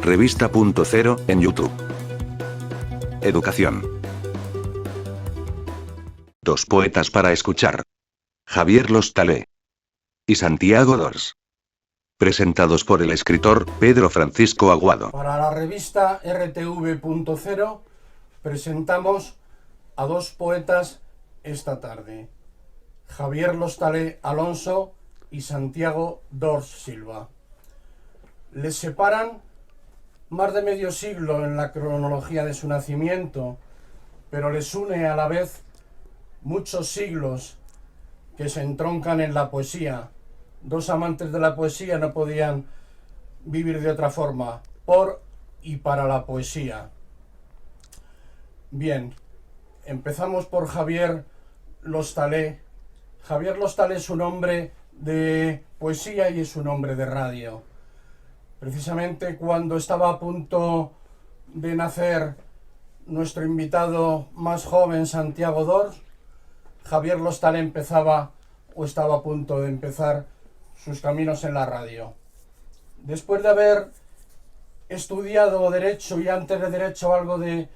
Revista.0 en YouTube. Educación. Dos poetas para escuchar. Javier Lostalé y Santiago Dors. Presentados por el escritor Pedro Francisco Aguado. Para la revista RTV.0 presentamos a dos poetas esta tarde. Javier Lostalé Alonso y Santiago Dors Silva. Les separan más de medio siglo en la cronología de su nacimiento, pero les une a la vez muchos siglos que se entroncan en la poesía. Dos amantes de la poesía no podían vivir de otra forma, por y para la poesía. Bien, empezamos por Javier Lostalé. Javier Lostalé es un hombre de poesía y es un hombre de radio. Precisamente cuando estaba a punto de nacer nuestro invitado más joven, Santiago Dors, Javier Lostalé empezaba o estaba a punto de empezar sus caminos en la radio. Después de haber estudiado Derecho y antes de Derecho algo de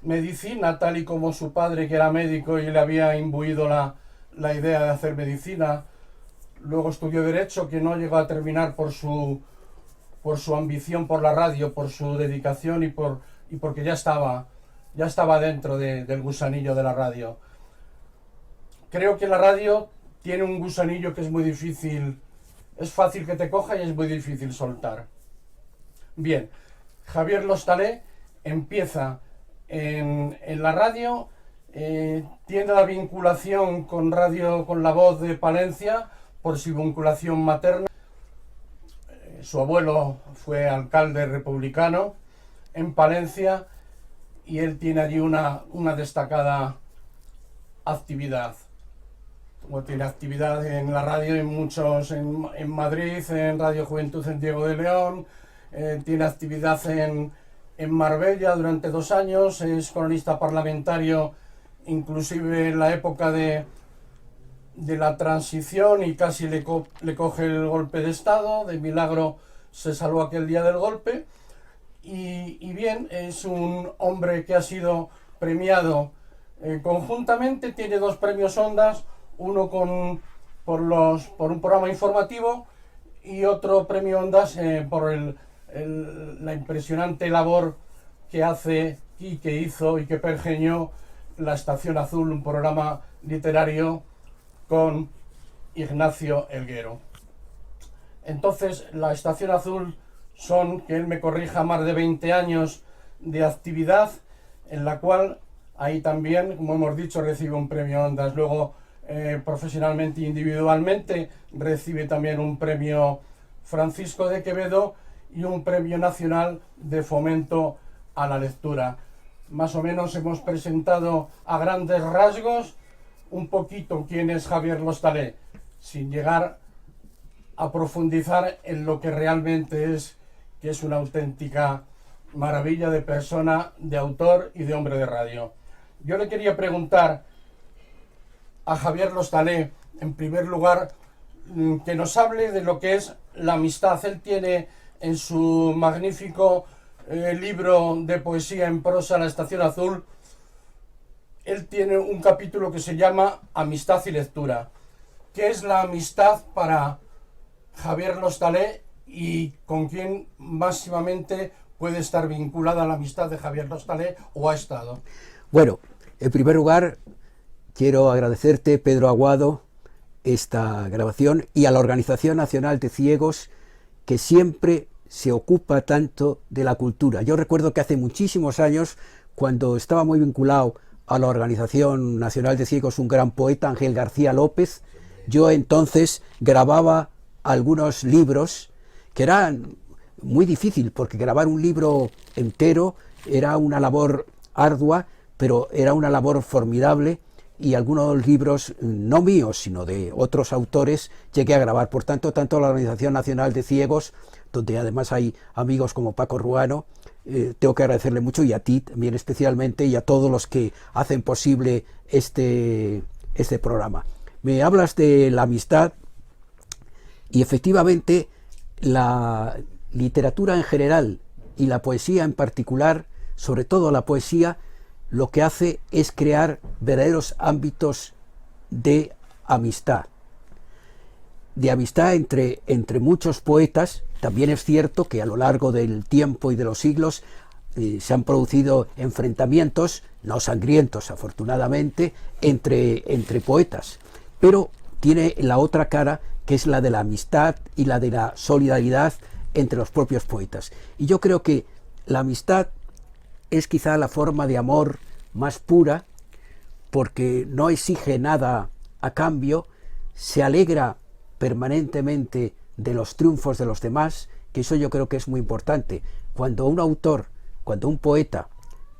medicina, tal y como su padre, que era médico y le había imbuido la idea de hacer medicina, luego estudió Derecho, que no llegó a terminar por su ambición por la radio, por su dedicación y porque ya estaba dentro del gusanillo de la radio. Creo que la radio tiene un gusanillo que es muy difícil, es fácil que te coja y es muy difícil soltar. Bien, Javier Lostalé empieza en la radio, tiene la vinculación con Radio con la Voz de Palencia por su vinculación materna. Su abuelo fue alcalde republicano en Palencia y él tiene allí una destacada actividad. Tiene actividad en la radio en Madrid, en Radio Juventud en Diego de León, tiene actividad en Marbella durante 2 años, es cronista parlamentario inclusive en la época de la transición y casi le coge el golpe de estado, de milagro se salvó aquel día del golpe y bien, es un hombre que ha sido premiado conjuntamente, tiene 2 premios Ondas, uno por un programa informativo y otro premio Ondas por la impresionante labor que hace y que hizo y que pergeñó La Estación Azul, un programa literario con Ignacio Elguero. Entonces, La Estación Azul son, que él me corrija, más de 20 años de actividad, en la cual ahí también, como hemos dicho, recibe un premio Ondas. Luego, profesionalmente e individualmente, recibe también un premio Francisco de Quevedo y un premio nacional de fomento a la lectura. Más o menos hemos presentado a grandes rasgos un poquito quién es Javier Lostalé, sin llegar a profundizar en lo que realmente es, que es una auténtica maravilla de persona, de autor y de hombre de radio. Yo le quería preguntar a Javier Lostalé, en primer lugar, que nos hable de lo que es la amistad. Él tiene en su magnífico libro de poesía en prosa, La Estación Azul, él tiene un capítulo que se llama Amistad y Lectura. ¿Qué es la amistad para Javier Lostalé y con quién máximamente puede estar vinculada la amistad de Javier Lostalé o ha estado? Bueno, en primer lugar, quiero agradecerte, Pedro Aguado, esta grabación y a la Organización Nacional de Ciegos, que siempre se ocupa tanto de la cultura. Yo recuerdo que hace muchísimos años, cuando estaba muy vinculado a la Organización Nacional de Ciegos, un gran poeta, Ángel García López, yo entonces grababa algunos libros que eran muy difícil, porque grabar un libro entero era una labor ardua, pero era una labor formidable, y algunos libros, no míos, sino de otros autores, llegué a grabar. Por tanto, tanto la Organización Nacional de Ciegos, donde además hay amigos como Paco Ruano, tengo que agradecerle mucho, y a ti también especialmente, y a todos los que hacen posible este programa. Me hablas de la amistad, y efectivamente la literatura en general y la poesía en particular, sobre todo la poesía, lo que hace es crear verdaderos ámbitos de amistad. De amistad entre muchos poetas. También es cierto que a lo largo del tiempo y de los siglos se han producido enfrentamientos, no sangrientos afortunadamente, entre poetas, pero tiene la otra cara, que es la de la amistad y la de la solidaridad entre los propios poetas. Y yo creo que la amistad es quizá la forma de amor más pura, porque no exige nada a cambio, se alegra permanentemente de los triunfos de los demás, que eso yo creo que es muy importante. Cuando un autor, cuando un poeta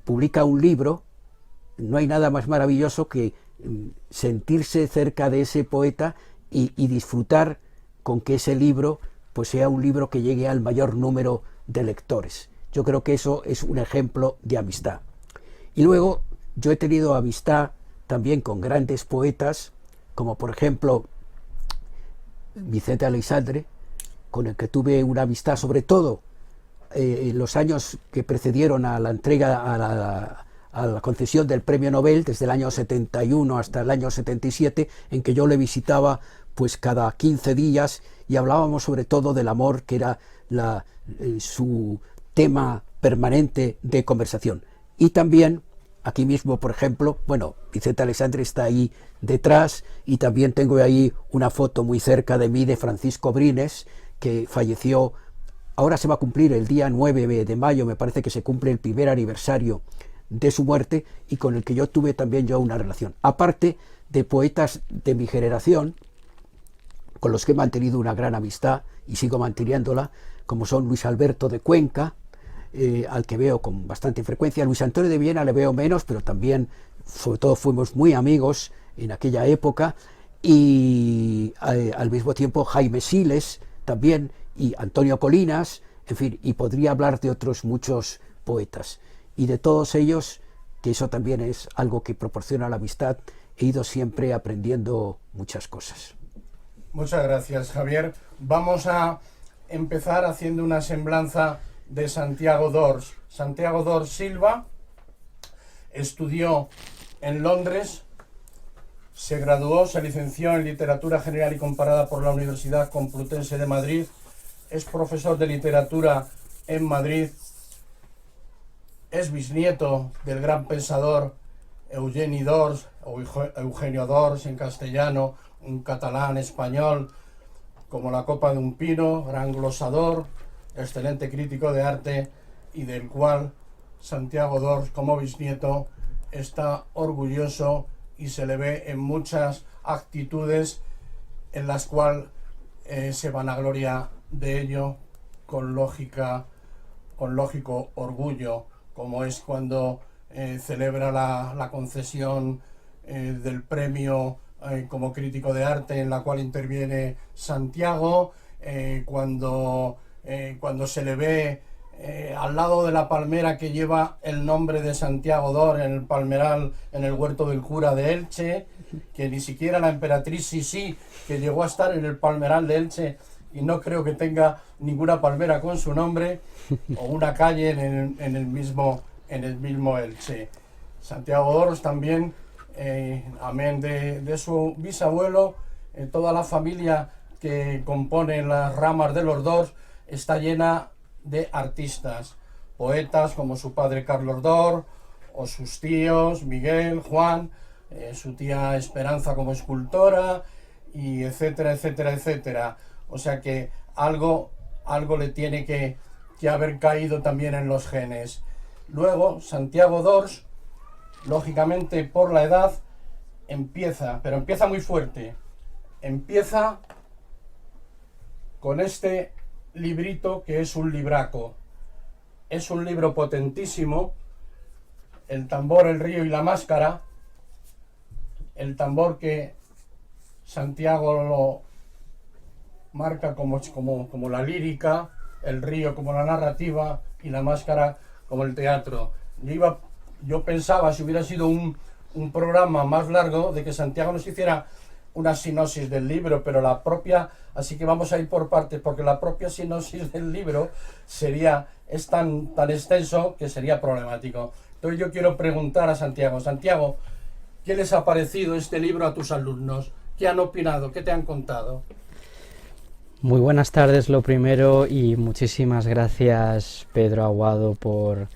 publica un libro, no hay nada más maravilloso que sentirse cerca de ese poeta y disfrutar con que ese libro pues sea un libro que llegue al mayor número de lectores. Yo creo que eso es un ejemplo de amistad. Y luego yo he tenido amistad también con grandes poetas, como por ejemplo Vicente Aleixandre, con el que tuve una amistad, sobre todo en los años que precedieron a la entrega, a la concesión del premio Nobel, desde el año 71 hasta el año 77, en que yo le visitaba pues cada 15 días y hablábamos sobre todo del amor, que era su tema permanente de conversación. Y también aquí mismo, por ejemplo, bueno, Vicente Aleixandre está ahí detrás, y también tengo ahí una foto muy cerca de mí de Francisco Brines, que falleció. Ahora se va a cumplir el día 9 de mayo, me parece que se cumple el primer aniversario de su muerte, y con el que yo tuve también una relación. Aparte de poetas de mi generación, con los que he mantenido una gran amistad y sigo manteniéndola, como son Luis Alberto de Cuenca, al que veo con bastante frecuencia. Luis Antonio de Viena le veo menos, pero también, sobre todo, fuimos muy amigos en aquella época, y al mismo tiempo Jaime Siles también, y Antonio Colinas, en fin, y podría hablar de otros muchos poetas. Y de todos ellos, que eso también es algo que proporciona la amistad, he ido siempre aprendiendo muchas cosas. Muchas gracias, Javier. Vamos a empezar haciendo una semblanza de Santiago d'Ors. Santiago d'Ors Silva estudió en Londres, se graduó, se licenció en Literatura General y Comparada por la Universidad Complutense de Madrid, es profesor de literatura en Madrid, es bisnieto del gran pensador Eugeni d'Ors, o Eugenio d'Ors en castellano, un catalán español, como la copa de un pino, gran glosador, excelente crítico de arte, y del cual Santiago d'Ors, como bisnieto, está orgulloso y se le ve en muchas actitudes en las cuales se vanagloria de ello con lógico orgullo, como es cuando celebra la concesión del premio como crítico de arte, en la cual interviene Santiago, cuando se le ve al lado de la palmera que lleva el nombre de Santiago d'Ors en el palmeral, en el huerto del cura de Elche, que ni siquiera la emperatriz Sisi, que llegó a estar en el palmeral de Elche, y no creo que tenga ninguna palmera con su nombre, o una calle en el mismo Elche. Santiago d'Ors también, amén de su bisabuelo, toda la familia que compone las ramas de los d'Ors está llena de artistas, poetas como su padre Carlos d'Ors, o sus tíos Miguel, Juan, su tía Esperanza como escultora, y etcétera, etcétera, etcétera. O sea que algo le tiene que haber caído también en los genes. Luego, Santiago d'Ors, lógicamente por la edad, empieza muy fuerte. Empieza con este librito que es un libraco. Es un libro potentísimo, El tambor, el río y la máscara. El tambor que Santiago lo marca como la lírica, el río como la narrativa y la máscara como el teatro. Yo pensaba, si hubiera sido un programa más largo, de que Santiago nos hiciera una sinopsis del libro, pero así que vamos a ir por partes, porque la propia sinopsis del libro sería es tan extenso que sería problemático. Entonces yo quiero preguntar a Santiago. Santiago, ¿qué les ha parecido este libro a tus alumnos? ¿Qué han opinado? ¿Qué te han contado? Muy buenas tardes, lo primero, y muchísimas gracias, Pedro Aguado, por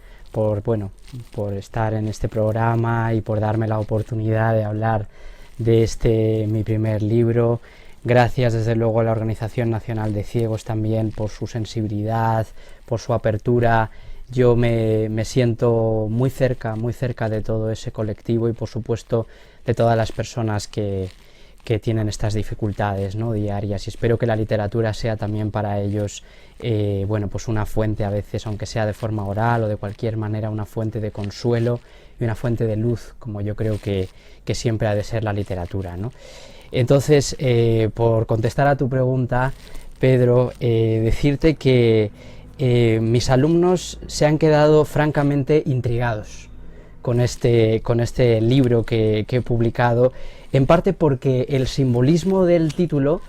estar en este programa y por darme la oportunidad de hablar de mi primer libro. Gracias desde luego a la Organización Nacional de Ciegos también por su sensibilidad, por su apertura. Yo me siento muy cerca de todo ese colectivo y por supuesto de todas las personas que tienen estas dificultades, ¿no?, diarias, y espero que la literatura sea también para ellos pues una fuente, a veces, aunque sea de forma oral o de cualquier manera, una fuente de consuelo y una fuente de luz, como yo creo que siempre ha de ser la literatura, ¿no? Entonces, por contestar a tu pregunta, Pedro, decirte que mis alumnos se han quedado francamente intrigados con este libro que he publicado, en parte porque el simbolismo del título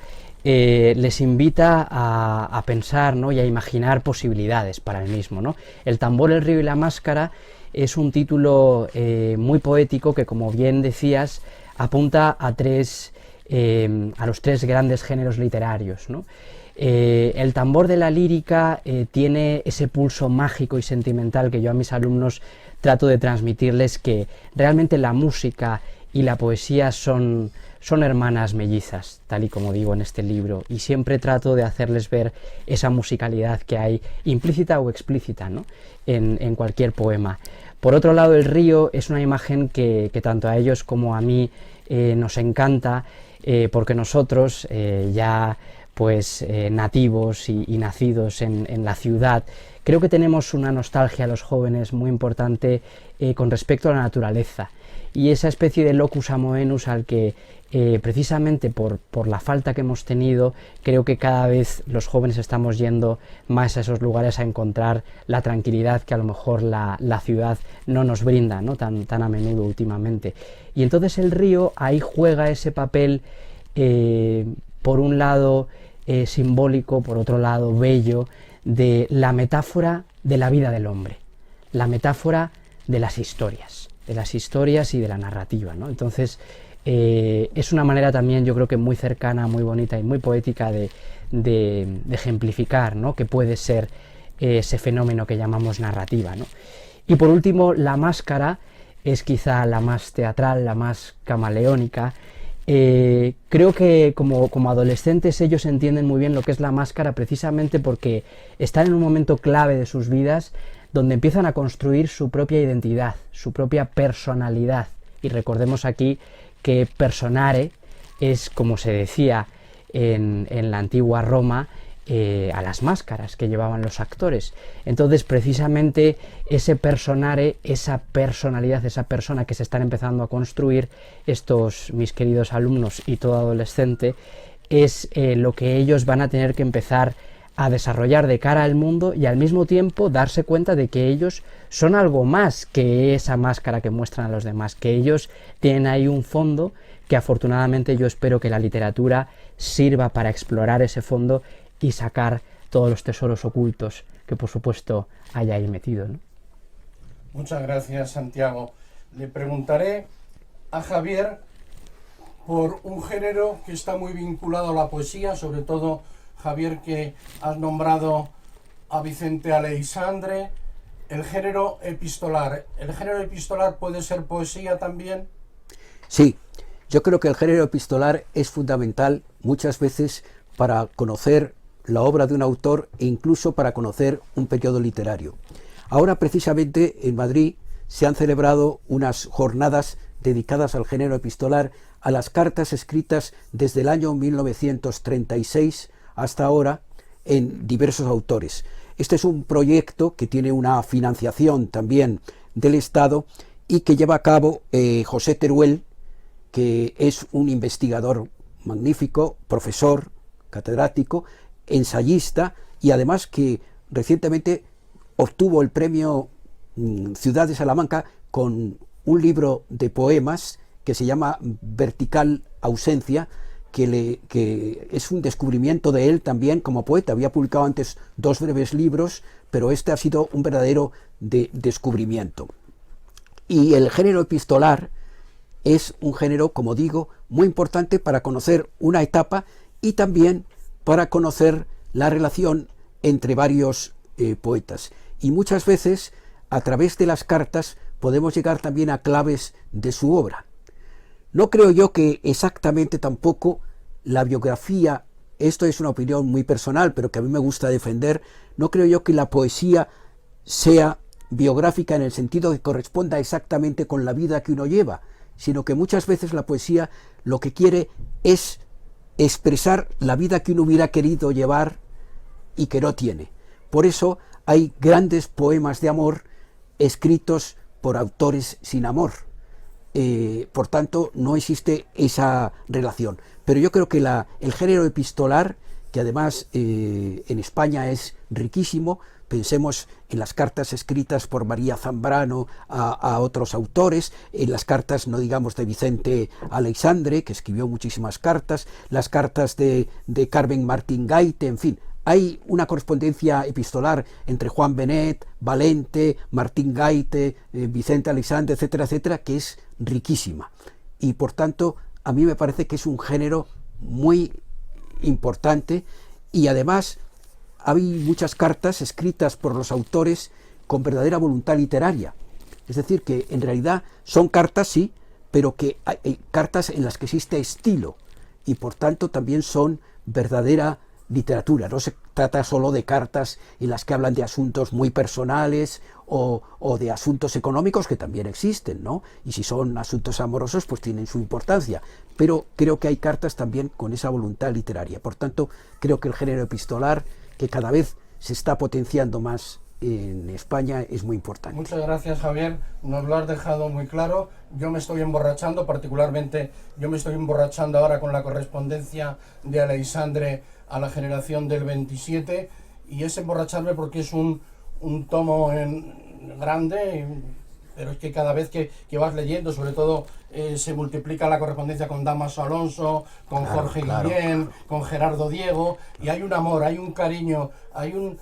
les invita a pensar, ¿no?, y a imaginar posibilidades para el mismo, ¿no? El tambor, el río y la máscara es un título muy poético que, como bien decías, apunta a los tres grandes géneros literarios, ¿no? El tambor de la lírica tiene ese pulso mágico y sentimental que yo a mis alumnos trato de transmitirles, que realmente la música y la poesía son hermanas mellizas, tal y como digo en este libro, y siempre trato de hacerles ver esa musicalidad que hay implícita o explícita, ¿no?, en cualquier poema. Por otro lado, el río es una imagen que tanto a ellos como a mí nos encanta, porque nosotros ya nativos y nacidos en la ciudad, creo que tenemos una nostalgia, los jóvenes, muy importante con respecto a la naturaleza, y esa especie de locus amoenus al que precisamente por la falta que hemos tenido, creo que cada vez los jóvenes estamos yendo más a esos lugares a encontrar la tranquilidad que a lo mejor la ciudad no nos brinda, ¿no?, tan a menudo últimamente. Y entonces el río ahí juega ese papel, por un lado simbólico, por otro lado bello, de la metáfora de la vida del hombre, la metáfora de las historias y de la narrativa, ¿no? Entonces es una manera también, yo creo que muy cercana, muy bonita y muy poética de ejemplificar, ¿no?, que puede ser ese fenómeno que llamamos narrativa, ¿no? Y por último, la máscara es quizá la más teatral, la más camaleónica. Creo que como adolescentes ellos entienden muy bien lo que es la máscara, precisamente porque están en un momento clave de sus vidas donde empiezan a construir su propia identidad, su propia personalidad. Y recordemos aquí que personare es, como se decía en la antigua Roma, a las máscaras que llevaban los actores. Entonces, precisamente ese personare, esa personalidad, esa persona que se están empezando a construir estos mis queridos alumnos y todo adolescente, es lo que ellos van a tener que empezar a desarrollar de cara al mundo, y al mismo tiempo darse cuenta de que ellos son algo más que esa máscara que muestran a los demás, que ellos tienen ahí un fondo que afortunadamente yo espero que la literatura sirva para explorar ese fondo y sacar todos los tesoros ocultos que por supuesto hay ahí metido, ¿no? Muchas gracias, Santiago. Le preguntaré a Javier por un género que está muy vinculado a la poesía, sobre todo, Javier, que has nombrado a Vicente Aleixandre, el género epistolar. ¿El género epistolar puede ser poesía también? Sí, yo creo que el género epistolar es fundamental muchas veces para conocer la obra de un autor e incluso para conocer un periodo literario. Ahora, precisamente, en Madrid se han celebrado unas jornadas dedicadas al género epistolar, a las cartas escritas desde el año 1936 hasta ahora en diversos autores. Este es un proyecto que tiene una financiación también del Estado y que lleva a cabo José Teruel, que es un investigador magnífico, profesor, catedrático, ensayista, y además que recientemente obtuvo el premio Ciudad de Salamanca con un libro de poemas que se llama Vertical Ausencia, que es un descubrimiento de él también como poeta. Había publicado antes 2 breves libros, pero este ha sido un verdadero descubrimiento. Y el género epistolar es un género, como digo, muy importante para conocer una etapa y también para conocer la relación entre varios poetas. Y muchas veces, a través de las cartas, podemos llegar también a claves de su obra. No creo yo que exactamente tampoco la biografía, esto es una opinión muy personal, pero que a mí me gusta defender, no creo yo que la poesía sea biográfica en el sentido que corresponda exactamente con la vida que uno lleva, sino que muchas veces la poesía lo que quiere es expresar la vida que uno hubiera querido llevar y que no tiene. Por eso hay grandes poemas de amor escritos por autores sin amor. Por tanto, no existe esa relación. Pero yo creo que el género epistolar, que además en España es riquísimo, pensemos en las cartas escritas por María Zambrano a otros autores, en las cartas, no digamos, de Vicente Aleixandre, que escribió muchísimas cartas, las cartas de Carmen Martín Gaite, en fin. Hay una correspondencia epistolar entre Juan Benet, Valente, Martín Gaite, Vicente Aleixandre, etcétera, etcétera, que es riquísima. Y por tanto, a mí me parece que es un género muy importante y además hay muchas cartas escritas por los autores con verdadera voluntad literaria. Es decir, que en realidad son cartas, sí, pero que hay cartas en las que existe estilo y por tanto también son verdadera literatura. No se trata solo de cartas en las que hablan de asuntos muy personales o de asuntos económicos, que también existen, ¿no? Y si son asuntos amorosos, pues tienen su importancia. Pero creo que hay cartas también con esa voluntad literaria. Por tanto, creo que el género epistolar, que cada vez se está potenciando más en España, es muy importante. Muchas gracias, Javier, nos lo has dejado muy claro. Yo me estoy emborrachando, particularmente yo me estoy emborrachando ahora con la correspondencia de Aleixandre a la generación del 27, y es emborracharme porque es un tomo grande, pero es que cada vez que vas leyendo, sobre todo se multiplica la correspondencia con Dámaso Alonso, con Jorge Guillén, con Gerardo Diego, y hay un amor, hay un cariño, hay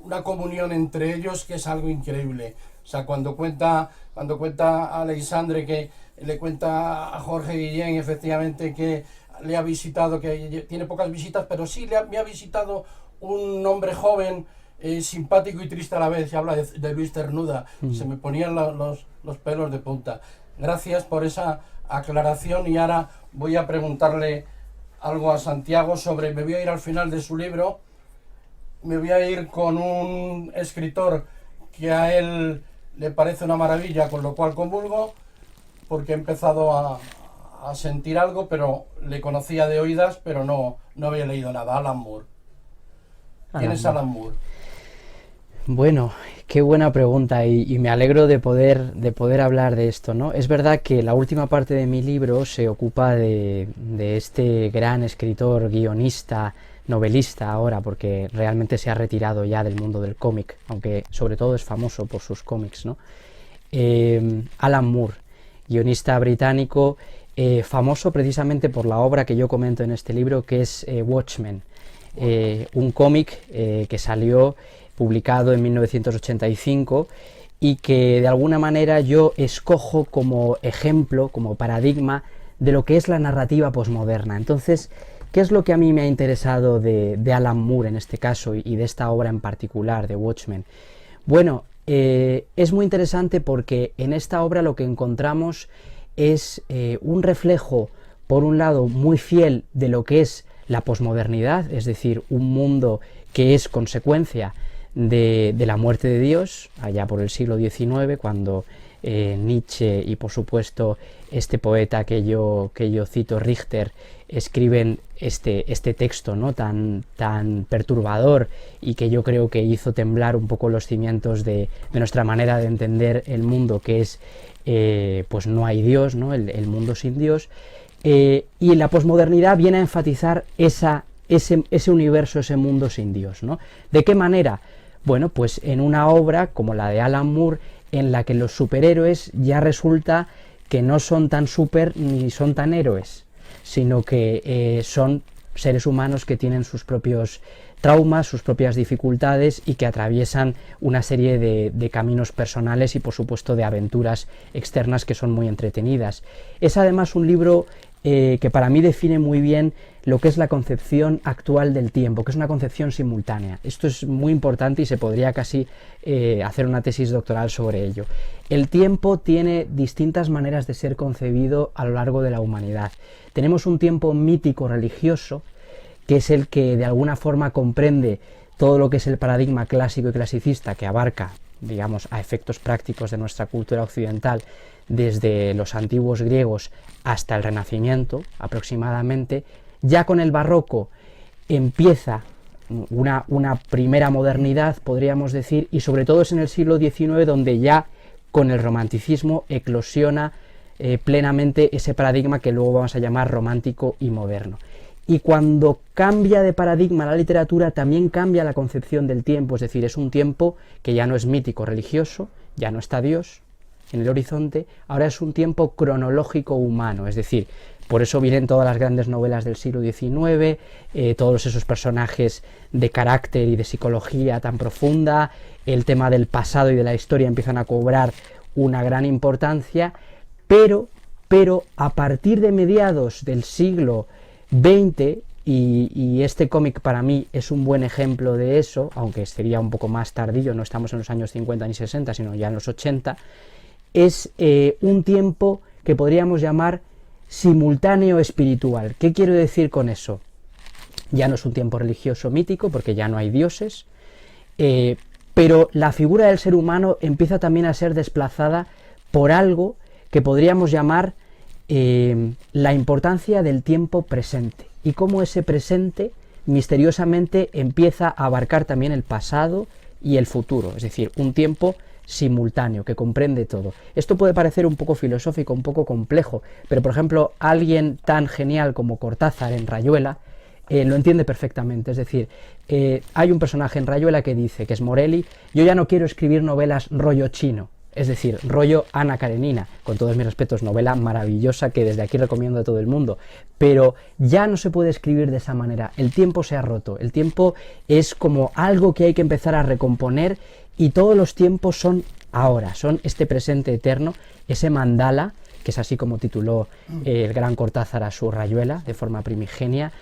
una comunión entre ellos que es algo increíble. O sea, cuando cuenta Aleixandre, que le cuenta a Jorge Guillén efectivamente que le ha visitado, que tiene pocas visitas, pero sí me ha visitado un hombre joven, simpático y triste a la vez, y habla de Luis Cernuda, se me ponían los pelos de punta. Gracias por esa aclaración, y ahora voy a preguntarle algo a Santiago me voy a ir al final de su libro, me voy a ir con un escritor que a él le parece una maravilla, con lo cual comulgo, porque he empezado a sentir algo, pero le conocía de oídas, pero no había leído nada. Alan Moore. ¿Quién es Alan Moore? Bueno, qué buena pregunta, y me alegro de poder hablar de esto, ¿no? Es verdad que la última parte de mi libro se ocupa de este gran escritor, guionista, novelista ahora, porque realmente se ha retirado ya del mundo del cómic, aunque sobre todo es famoso por sus cómics, ¿no? Alan Moore, guionista británico, famoso precisamente por la obra que yo comento en este libro, que es Watchmen, un cómic que salió publicado en 1985 y que de alguna manera yo escojo como ejemplo, como paradigma de lo que es la narrativa posmoderna. Entonces, ¿qué es lo que a mí me ha interesado de Alan Moore en este caso y de esta obra en particular, de Watchmen? Bueno, es muy interesante porque en esta obra lo que encontramos es un reflejo, por un lado, muy fiel de lo que es la posmodernidad, es decir, un mundo que es consecuencia de la muerte de Dios, allá por el siglo XIX, cuando Nietzsche y por supuesto este poeta que yo cito, Richter, escriben este texto, ¿no? tan perturbador, y que yo creo que hizo temblar un poco los cimientos de nuestra manera de entender el mundo, que es pues no hay Dios, ¿no? El mundo sin Dios, y la posmodernidad viene a enfatizar ese universo, ese mundo sin Dios, ¿no? ¿De qué manera? Bueno, pues en una obra como la de Alan Moore, en la que los superhéroes ya resulta que no son tan super ni son tan héroes, sino que son seres humanos que tienen sus propios traumas, sus propias dificultades y que atraviesan una serie de caminos personales y por supuesto de aventuras externas que son muy entretenidas. Es además un libro que para mí define muy bien lo que es la concepción actual del tiempo, que es una concepción simultánea. Esto es muy importante y se podría casi hacer una tesis doctoral sobre ello. El tiempo tiene distintas maneras de ser concebido a lo largo de la humanidad. Tenemos un tiempo mítico religioso, que es el que de alguna forma comprende todo lo que es el paradigma clásico y clasicista, que abarca, digamos, a efectos prácticos de nuestra cultura occidental, desde los antiguos griegos hasta el Renacimiento aproximadamente. Ya con el barroco empieza una primera modernidad, podríamos decir, y sobre todo es en el siglo XIX donde ya con el romanticismo eclosiona plenamente ese paradigma que luego vamos a llamar romántico y moderno. Y cuando cambia de paradigma la literatura, también cambia la concepción del tiempo, es decir, es un tiempo que ya no es mítico religioso, ya no está Dios en el horizonte, ahora es un tiempo cronológico humano, es decir, por eso vienen todas las grandes novelas del siglo XIX, todos esos personajes de carácter y de psicología tan profunda, el tema del pasado y de la historia empiezan a cobrar una gran importancia, pero a partir de mediados del siglo XX, y este cómic para mí es un buen ejemplo de eso, aunque sería un poco más tardío, no estamos en los años 50 ni 60, sino ya en los 80, es un tiempo que podríamos llamar simultáneo espiritual. ¿Qué quiero decir con eso? Ya no es un tiempo religioso mítico, porque ya no hay dioses, pero la figura del ser humano empieza también a ser desplazada por algo que podríamos llamar la importancia del tiempo presente, y cómo ese presente misteriosamente empieza a abarcar también el pasado y el futuro, es decir, un tiempo simultáneo, que comprende todo. Esto puede parecer un poco filosófico, un poco complejo, pero por ejemplo, alguien tan genial como Cortázar en Rayuela lo entiende perfectamente. Es decir, hay un personaje en Rayuela que dice, que es Morelli: yo ya no quiero escribir novelas rollo chino, es decir, rollo Ana Karenina, con todos mis respetos, novela maravillosa que desde aquí recomiendo a todo el mundo, pero ya no se puede escribir de esa manera, el tiempo se ha roto, el tiempo es como algo que hay que empezar a recomponer, y todos los tiempos son ahora, son este presente eterno, ese mandala, que es así como tituló el gran Cortázar a su Rayuela, de forma primigenia,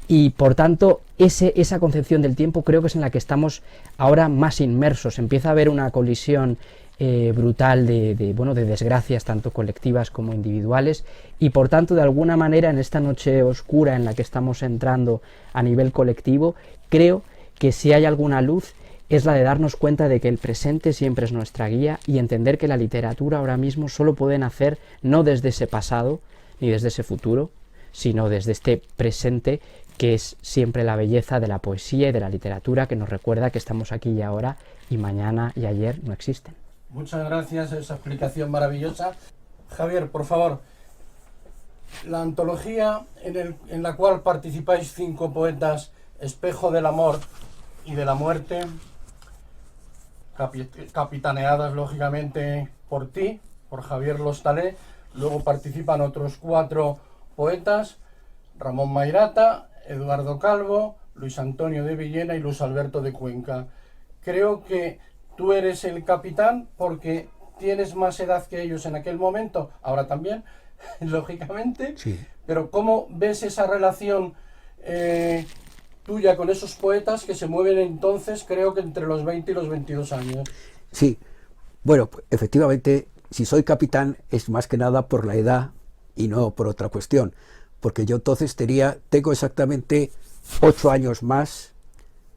y por tanto esa concepción del tiempo creo que es en la que estamos ahora más inmersos. Empieza a haber una colisión brutal de desgracias tanto colectivas como individuales, y por tanto de alguna manera en esta noche oscura en la que estamos entrando a nivel colectivo, creo que si hay alguna luz es la de darnos cuenta de que el presente siempre es nuestra guía, y entender que la literatura ahora mismo solo puede nacer no desde ese pasado ni desde ese futuro, sino desde este presente, que es siempre la belleza de la poesía y de la literatura, que nos recuerda que estamos aquí y ahora, y mañana y ayer no existen. Muchas gracias, esa explicación maravillosa. Javier, por favor, la antología en la cual participáis 5 poetas, Espejo del Amor y de la Muerte, capitaneadas lógicamente por ti, por Javier Lostalé. Luego participan otros 4 poetas, Ramón Mairata, Eduardo Calvo, Luis Antonio de Villena y Luis Alberto de Cuenca. Creo que tú eres el capitán porque tienes más edad que ellos en aquel momento, ahora también, lógicamente, Sí. Pero ¿cómo ves esa relación tuya con esos poetas que se mueven entonces, creo que entre los 20 y los 22 años? Sí, bueno, efectivamente, si soy capitán es más que nada por la edad y no por otra cuestión, porque yo entonces tengo exactamente 8 años más,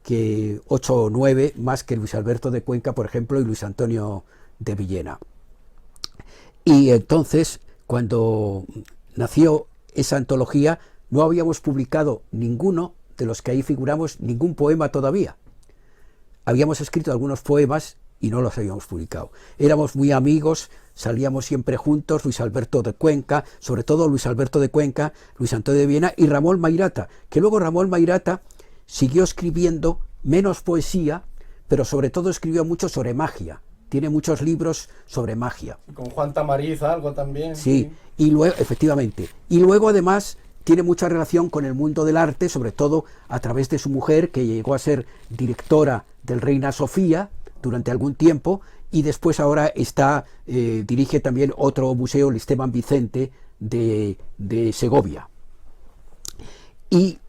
que 8 o 9 más que Luis Alberto de Cuenca, por ejemplo, y Luis Antonio de Villena. Y entonces, cuando nació esa antología, no habíamos publicado ninguno de los que ahí figuramos, ningún poema todavía. Habíamos escrito algunos poemas y no los habíamos publicado. Éramos muy amigos, salíamos siempre juntos, Luis Alberto de Cuenca, sobre todo Luis Alberto de Cuenca, Luis Antonio de Villena y Ramón Mairata, que luego Ramón Mairata siguió escribiendo menos poesía, pero sobre todo escribió mucho sobre magia. Tiene muchos libros sobre magia. Y con Juan Tamariz algo también. Sí, y luego, efectivamente. Y luego además tiene mucha relación con el mundo del arte, sobre todo a través de su mujer, que llegó a ser directora del Reina Sofía durante algún tiempo, y después ahora dirige también otro museo, el Esteban Vicente de Segovia. Y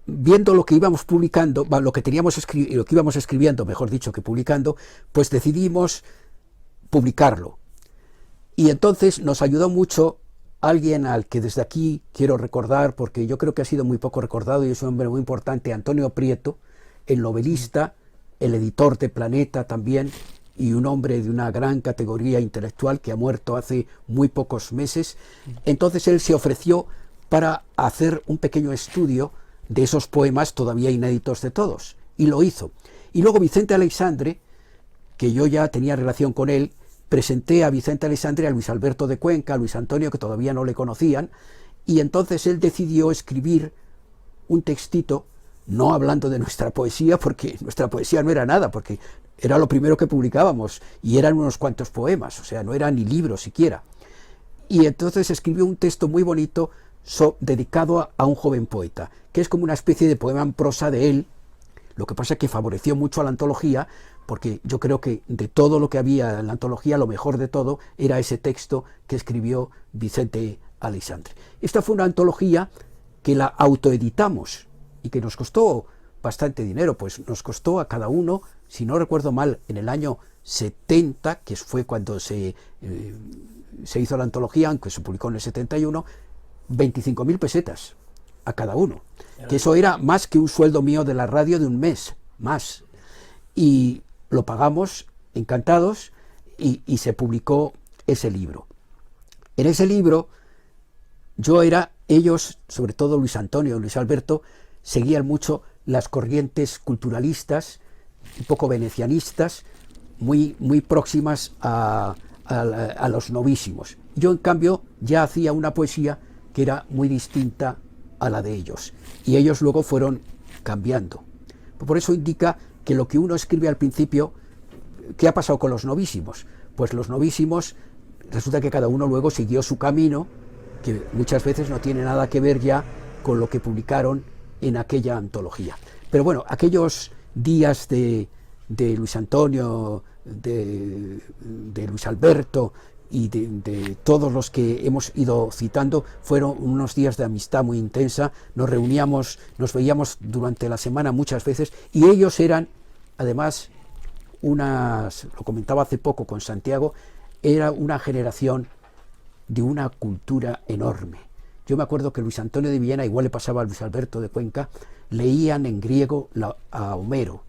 viendo lo que íbamos publicando, lo que lo que íbamos escribiendo, mejor dicho, que publicando, pues decidimos publicarlo. Y entonces nos ayudó mucho alguien al que desde aquí quiero recordar, porque yo creo que ha sido muy poco recordado y es un hombre muy importante, Antonio Prieto, el novelista, el editor de Planeta también, y un hombre de una gran categoría intelectual que ha muerto hace muy pocos meses. Entonces él se ofreció para hacer un pequeño estudio de esos poemas todavía inéditos de todos, y lo hizo. Y luego Vicente Aleixandre, que yo ya tenía relación con él, presenté a Vicente Aleixandre a Luis Alberto de Cuenca, a Luis Antonio, que todavía no le conocían, y entonces él decidió escribir un textito, no hablando de nuestra poesía, porque nuestra poesía no era nada, porque era lo primero que publicábamos, y eran unos cuantos poemas, o sea, no eran ni libros siquiera. Y entonces escribió un texto muy bonito dedicado a un joven poeta, que es como una especie de poema en prosa de él. Lo que pasa es que favoreció mucho a la antología, porque yo creo que de todo lo que había en la antología, lo mejor de todo era ese texto que escribió Vicente Aleixandre. Esta fue una antología que la autoeditamos y que nos costó bastante dinero, pues nos costó a cada uno, si no recuerdo mal, en el año 70, que fue cuando se hizo la antología, aunque se publicó en el 71, 25.000 pesetas a cada uno, que eso era más que un sueldo mío de la radio de un mes, más. Y lo pagamos encantados y se publicó ese libro. En ese libro ellos, sobre todo Luis Antonio y Luis Alberto, seguían mucho las corrientes culturalistas, un poco venecianistas, muy próximas a los novísimos. Yo, en cambio, ya hacía una poesía que era muy distinta a la de ellos, y ellos luego fueron cambiando. Por eso indica que lo que uno escribe al principio, ¿qué ha pasado con los novísimos? Pues los novísimos, resulta que cada uno luego siguió su camino, que muchas veces no tiene nada que ver ya con lo que publicaron en aquella antología. Pero bueno, aquellos días de Luis Antonio, de Luis Alberto y de todos los que hemos ido citando, fueron unos días de amistad muy intensa. Nos reuníamos, nos veíamos durante la semana muchas veces, y ellos eran, además, lo comentaba hace poco con Santiago, era una generación de una cultura enorme. Yo me acuerdo que Luis Antonio de Villena, igual le pasaba a Luis Alberto de Cuenca, leían en griego a Homero,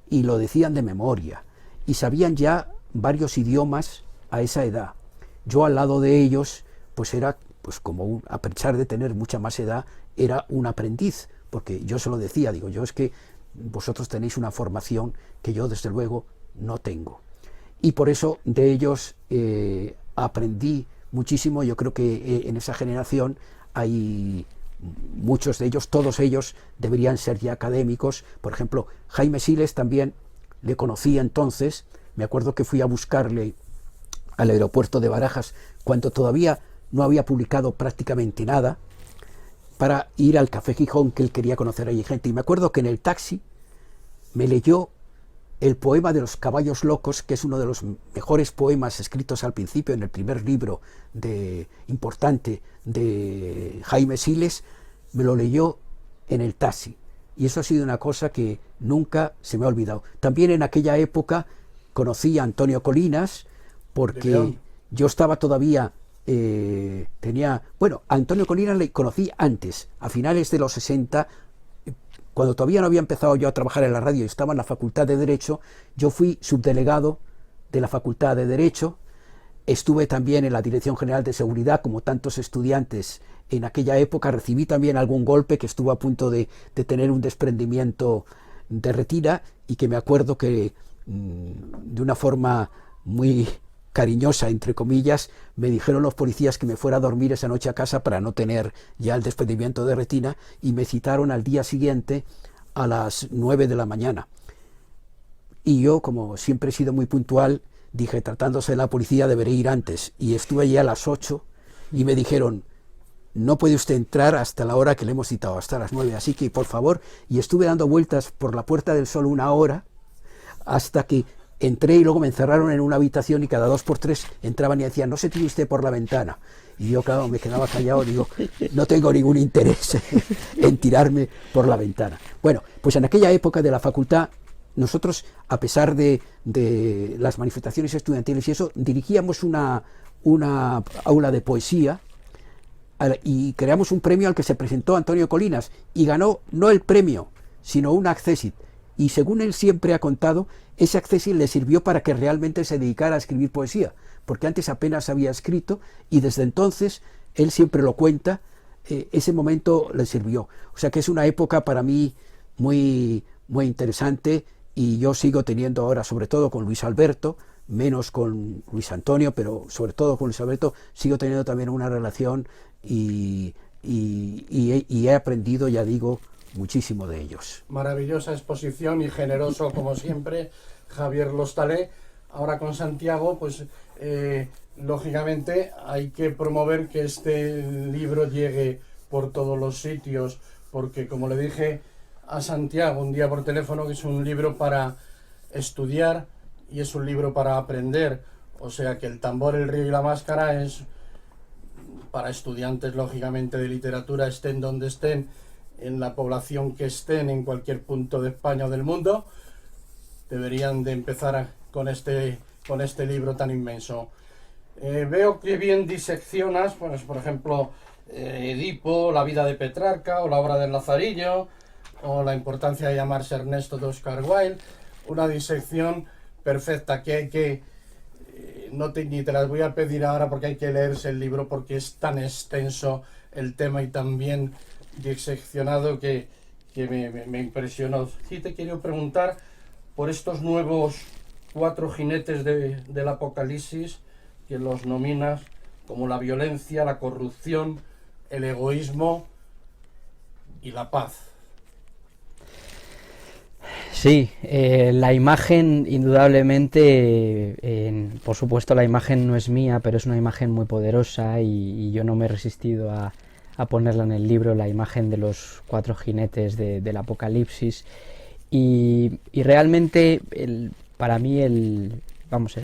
y lo decían de memoria, y sabían ya varios idiomas a esa edad. Yo al lado de ellos, pues era, pues como a pesar de tener mucha más edad, era un aprendiz, porque yo se lo decía, digo, yo es que vosotros tenéis una formación que yo desde luego no tengo. Y por eso de ellos aprendí muchísimo. Yo creo que en esa generación hay muchos de ellos, todos ellos deberían ser ya académicos. Por ejemplo, Jaime Siles también le conocí entonces, me acuerdo que fui a buscarle al aeropuerto de Barajas cuando todavía no había publicado prácticamente nada, para ir al Café Gijón, que él quería conocer allí gente, y me acuerdo que en el taxi me leyó el poema de los caballos locos, que es uno de los mejores poemas escritos al principio en el primer libro importante de Jaime Siles. Me lo leyó en el taxi, y eso ha sido una cosa que nunca se me ha olvidado. También en aquella época conocí a Antonio Colinas, porque yo estaba todavía, a Antonio Colinas le conocí antes, a finales de los 60, cuando todavía no había empezado yo a trabajar en la radio y estaba en la Facultad de Derecho. Yo fui subdelegado de la Facultad de Derecho, estuve también en la Dirección General de Seguridad, como tantos estudiantes en aquella época. Recibí también algún golpe, que estuvo a punto de tener un desprendimiento de retina, y que me acuerdo que de una forma muy cariñosa, entre comillas, me dijeron los policías que me fuera a dormir esa noche a casa para no tener ya el desprendimiento de retina, y me citaron al día siguiente a las 9 de la mañana. Y yo, como siempre he sido muy puntual, dije, tratándose de la policía deberé ir antes, y estuve allí a las 8, y me dijeron, no puede usted entrar hasta la hora que le hemos citado, hasta las 9, así que por favor, y estuve dando vueltas por la Puerta del Sol 1 hora, hasta que entré y luego me encerraron en una habitación y cada 2 por 3 entraban y decían, no se tire usted por la ventana. Y yo, claro, me quedaba callado, digo, no tengo ningún interés en tirarme por la ventana. Bueno, pues en aquella época de la facultad, nosotros, a pesar de las manifestaciones estudiantiles y eso, dirigíamos una aula de poesía y creamos un premio al que se presentó Antonio Colinas y ganó no el premio, sino un accésit. Y según él siempre ha contado, ese accésit le sirvió para que realmente se dedicara a escribir poesía, porque antes apenas había escrito y desde entonces, él siempre lo cuenta, ese momento le sirvió. O sea que es una época para mí muy, muy interesante y yo sigo teniendo ahora, sobre todo con Luis Alberto, menos con Luis Antonio, pero sobre todo con Luis Alberto, sigo teniendo también una relación y he aprendido, ya digo, muchísimo de ellos. Maravillosa exposición y generoso como siempre, Javier Lostalé. Ahora con Santiago, pues lógicamente hay que promover que este libro llegue por todos los sitios, porque como le dije a Santiago un día por teléfono, que es un libro para estudiar y es un libro para aprender, o sea que El tambor, el río y la máscara es para estudiantes lógicamente de literatura, estén donde estén, en la población que estén, en cualquier punto de España o del mundo, deberían de empezar con este libro tan inmenso. Veo que bien diseccionas, pues, por ejemplo, Edipo, la vida de Petrarca, o la obra del Lazarillo, o la importancia de llamarse Ernesto de Oscar Wilde, una disección perfecta que hay que, ni te las voy a pedir ahora porque hay que leerse el libro porque es tan extenso el tema y tan bien diseccionado que me impresionó. Sí te quiero preguntar por estos nuevos 4 jinetes del Apocalipsis, que los nominas como la violencia, la corrupción, el egoísmo y la paz. Sí, la imagen indudablemente, por supuesto la imagen no es mía, pero es una imagen muy poderosa y yo no me he resistido a ponerla en el libro, la imagen de los 4 jinetes del Apocalipsis y realmente para mí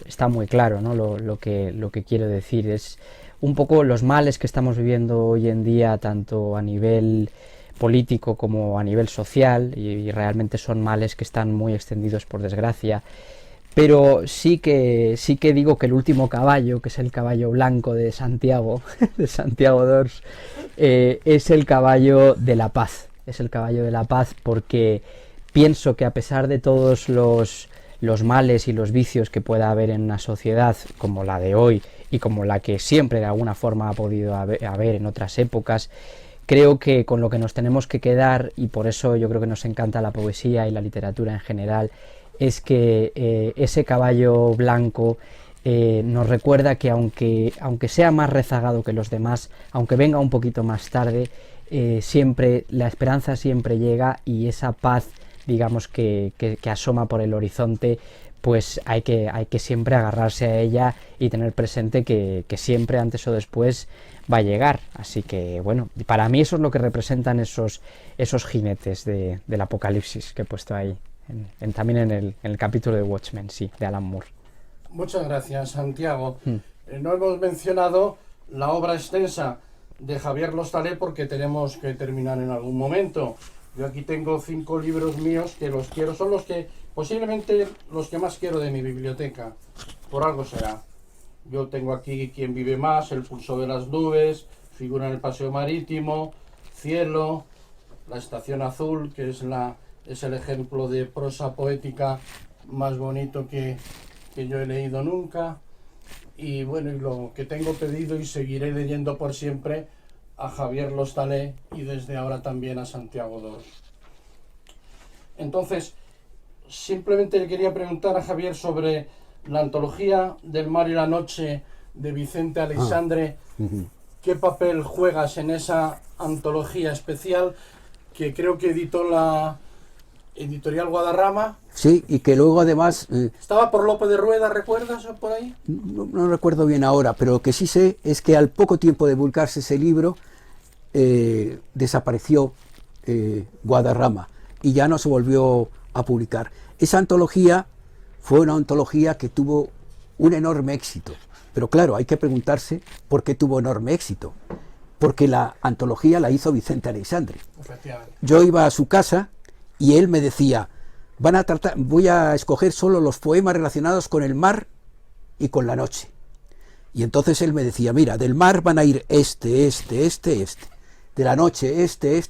está muy claro, ¿no? lo que quiero decir es un poco los males que estamos viviendo hoy en día, tanto a nivel político como a nivel social, y realmente son males que están muy extendidos por desgracia, pero sí que digo que el último caballo, que es el caballo blanco de Santiago, de Santiago d'Ors, es el caballo de la paz, porque pienso que a pesar de todos los males y los vicios que pueda haber en una sociedad como la de hoy y como la que siempre de alguna forma ha podido haber en otras épocas, creo que con lo que nos tenemos que quedar, y por eso yo creo que nos encanta la poesía y la literatura en general, es que ese caballo blanco nos recuerda que aunque sea más rezagado que los demás, aunque venga un poquito más tarde, siempre la esperanza siempre llega y esa paz, digamos, que asoma por el horizonte, pues hay que siempre agarrarse a ella y tener presente que siempre, antes o después, va a llegar. Así que, bueno, para mí eso es lo que representan esos jinetes del Apocalipsis que he puesto ahí, también en el capítulo de Watchmen, sí, de Alan Moore. Muchas gracias, Santiago. No hemos mencionado la obra extensa de Javier Lostalé porque tenemos que terminar en algún momento. Yo aquí tengo 5 libros míos que los quiero, son los que posiblemente los que más quiero de mi biblioteca, por algo será. Yo tengo aquí Quién vive más, El pulso de las nubes, Figura en el paseo marítimo, Cielo, La estación azul, que es el ejemplo de prosa poética más bonito que yo he leído nunca. Y bueno, y lo que tengo pedido y seguiré leyendo por siempre a Javier Lostalé y desde ahora también a Santiago d'Ors. Entonces, simplemente le quería preguntar a Javier sobre la antología del mar y la noche de Vicente Aleixandre. ¿Qué papel juegas en esa antología especial que creo que editó la Editorial Guadarrama? Sí, y que luego además... ¿Estaba por Lope de Rueda, recuerdas, o por ahí? No recuerdo bien ahora, pero lo que sí sé es que al poco tiempo de publicarse ese libro, desapareció Guadarrama y ya no se volvió a publicar. Esa antología fue una antología que tuvo un enorme éxito, pero claro, hay que preguntarse por qué tuvo enorme éxito, porque la antología la hizo Vicente Aleixandre. Yo iba a su casa y él me decía, voy a escoger solo los poemas relacionados con el mar y con la noche. Y entonces él me decía, mira, del mar van a ir este, de la noche este.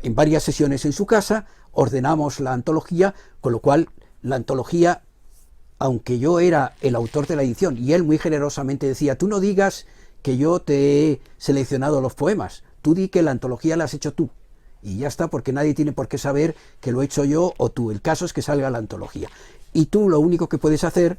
En varias sesiones en su casa ordenamos la antología, con lo cual la antología, aunque yo era el autor de la edición, y él muy generosamente decía, tú no digas que yo te he seleccionado los poemas, tú di que la antología la has hecho tú, y ya está, porque nadie tiene por qué saber que lo he hecho yo o tú, el caso es que salga la antología, y tú lo único que puedes hacer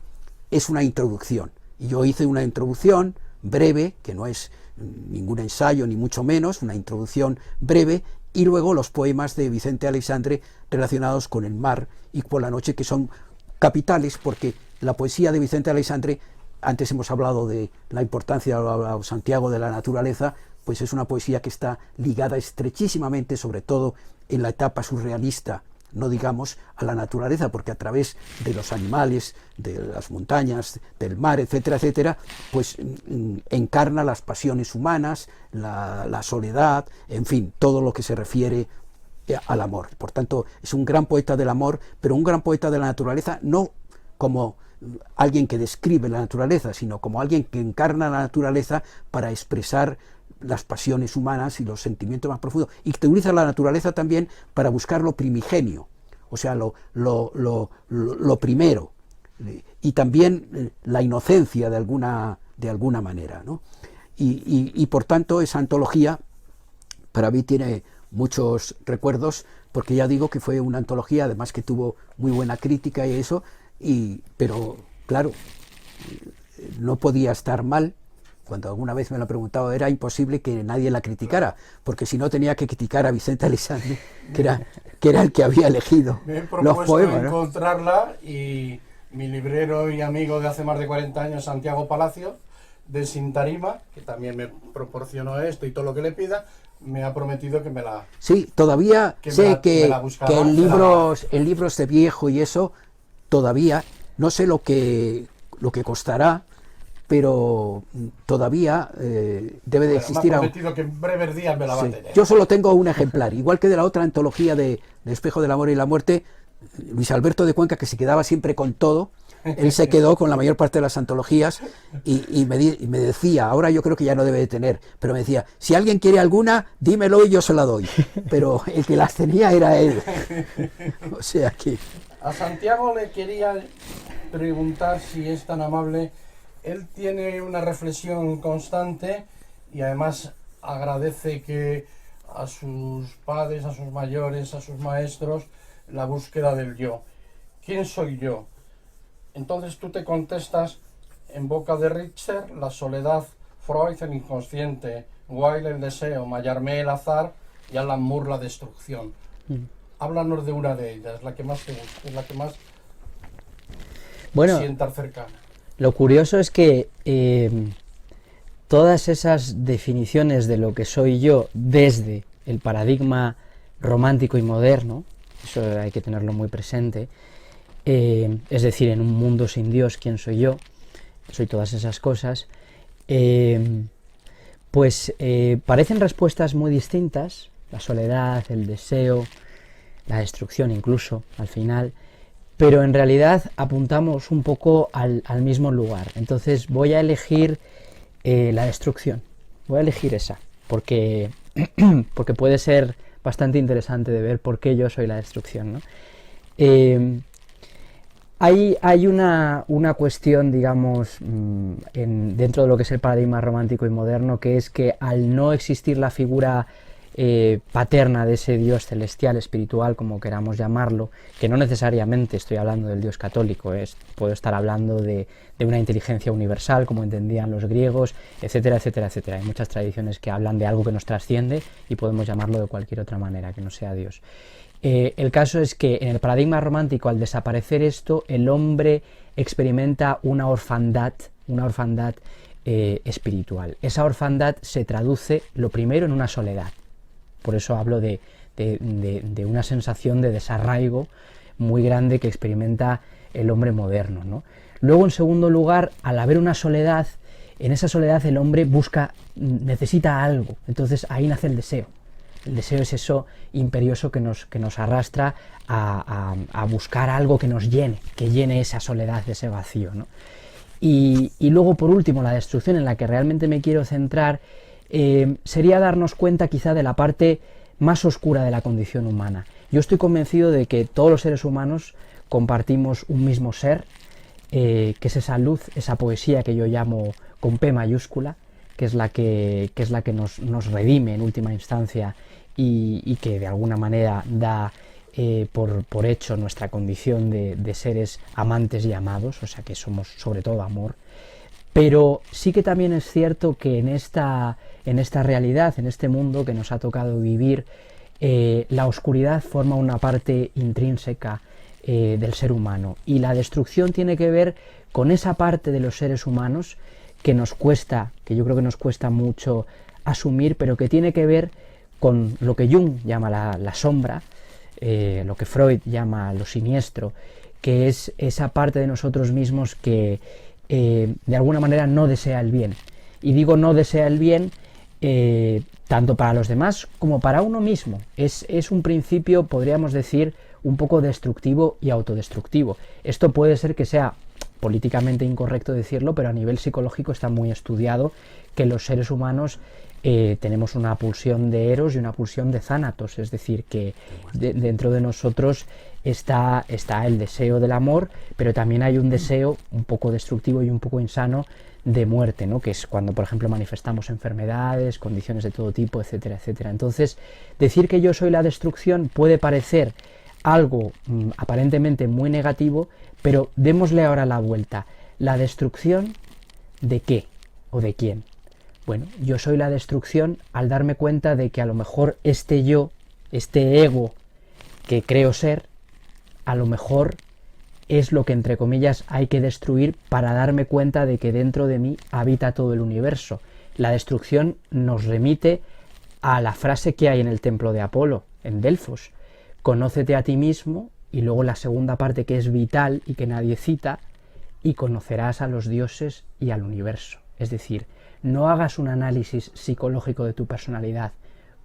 es una introducción, y yo hice una introducción breve, que no es ningún ensayo ni mucho menos, una introducción breve, y luego los poemas de Vicente Aleixandre relacionados con el mar y con la noche, que son capitales, porque la poesía de Vicente Aleixandre, antes hemos hablado de la importancia de Santiago de la naturaleza, pues es una poesía que está ligada estrechísimamente, sobre todo en la etapa surrealista, no digamos a la naturaleza, porque a través de los animales, de las montañas, del mar, etcétera, etcétera, pues encarna las pasiones humanas, la soledad, en fin, todo lo que se refiere al amor. Por tanto, es un gran poeta del amor, pero un gran poeta de la naturaleza, no como alguien que describe la naturaleza, sino como alguien que encarna la naturaleza para expresar las pasiones humanas y los sentimientos más profundos, y que utiliza la naturaleza también para buscar lo primigenio, o sea, lo primero, y también la inocencia de alguna manera, ¿no? Y por tanto esa antología para mí tiene muchos recuerdos, porque ya digo que fue una antología, además que tuvo muy buena crítica y eso, pero claro, no podía estar mal. Cuando alguna vez me lo he preguntado, era imposible que nadie la criticara, porque si no tenía que criticar a Vicente Aleixandre, que era el que había elegido me he los propuesto poemas, ¿no? encontrarla, y mi librero y amigo de hace más de 40 años, Santiago Palacio, de Sin Tarima, que también me proporcionó esto y todo lo que le pida, me ha prometido que me la... Sí, todavía sé que en libros de viejo y eso, todavía, no sé lo que costará, pero todavía debe de existir. Me ha prometido que en breves días me la va a tener. Yo solo tengo un ejemplar, igual que de la otra antología de Espejo del Amor y la Muerte, Luis Alberto de Cuenca, que se quedaba siempre con todo, él se quedó con la mayor parte de las antologías y me decía, ahora yo creo que ya no debe de tener, pero me decía, si alguien quiere alguna, dímelo y yo se la doy, pero el que las tenía era él. O sea que... A Santiago le quería preguntar, si es tan amable. Él tiene una reflexión constante y además agradece que a sus padres, a sus mayores, a sus maestros, la búsqueda del yo. ¿Quién soy yo? Entonces tú te contestas en boca de Richter, la soledad, Freud, el inconsciente, Wilde, el deseo, Mallarmé, el azar, y Alan Moore, la destrucción. Háblanos de una de ellas, la que más te gusta, la que más sientas cercana. Lo curioso es que todas esas definiciones de lo que soy yo desde el paradigma romántico y moderno, eso hay que tenerlo muy presente, es decir, en un mundo sin Dios, ¿quién soy yo? Soy todas esas cosas, parecen respuestas muy distintas, la soledad, el deseo, la destrucción incluso, al final, pero en realidad apuntamos un poco al mismo lugar. Entonces voy a elegir la destrucción, voy a elegir esa, porque puede ser bastante interesante de ver por qué yo soy la destrucción, ¿no? Hay una cuestión, digamos, dentro de lo que es el paradigma romántico y moderno, que es que al no existir la figura paterna de ese Dios celestial, espiritual, como queramos llamarlo, que no necesariamente estoy hablando del Dios católico, puedo estar hablando de una inteligencia universal, como entendían los griegos, etcétera, etcétera, etcétera. Hay muchas tradiciones que hablan de algo que nos trasciende y podemos llamarlo de cualquier otra manera, que no sea Dios. El caso es que en el paradigma romántico, al desaparecer esto, el hombre experimenta una orfandad espiritual. Esa orfandad se traduce, lo primero, en una soledad. Por eso hablo de una sensación de desarraigo muy grande que experimenta el hombre moderno, ¿no? Luego, en segundo lugar, al haber una soledad, en esa soledad el hombre necesita algo, entonces ahí nace el deseo. El deseo es eso imperioso que nos arrastra a buscar algo que nos llene, que llene esa soledad, ese vacío, ¿no? Y luego, por último, la destrucción, en la que realmente me quiero centrar, sería darnos cuenta quizá de la parte más oscura de la condición humana. Yo estoy convencido de que todos los seres humanos compartimos un mismo ser, que es esa luz, esa poesía que yo llamo con P mayúscula, que es la que nos redime en última instancia y que de alguna manera da por hecho nuestra condición de seres amantes y amados, o sea que somos sobre todo amor. Pero sí que también es cierto que en esta realidad, en este mundo que nos ha tocado vivir, la oscuridad forma una parte intrínseca del ser humano, y la destrucción tiene que ver con esa parte de los seres humanos que nos cuesta, que yo creo que nos cuesta mucho asumir, pero que tiene que ver con lo que Jung llama la sombra, lo que Freud llama lo siniestro, que es esa parte de nosotros mismos que de alguna manera no desea el bien. Y digo no desea el bien tanto para los demás como para uno mismo. Es un principio, podríamos decir, un poco destructivo y autodestructivo. Esto puede ser que sea políticamente incorrecto decirlo, pero a nivel psicológico está muy estudiado que los seres humanos tenemos una pulsión de Eros y una pulsión de Thanatos, es decir, que dentro de nosotros está el deseo del amor, pero también hay un deseo un poco destructivo y un poco insano de muerte, ¿no? Que es cuando, por ejemplo, manifestamos enfermedades, condiciones de todo tipo, etcétera, etcétera. Entonces, decir que yo soy la destrucción puede parecer algo aparentemente muy negativo, pero démosle ahora la vuelta. ¿La destrucción de qué o de quién? Bueno, yo soy la destrucción al darme cuenta de que a lo mejor este yo, este ego que creo ser, a lo mejor es lo que, entre comillas, hay que destruir para darme cuenta de que dentro de mí habita todo el universo. La destrucción nos remite a la frase que hay en el templo de Apolo, en Delfos: conócete a ti mismo, y luego la segunda parte, que es vital y que nadie cita, y conocerás a los dioses y al universo. Es decir, no hagas un análisis psicológico de tu personalidad,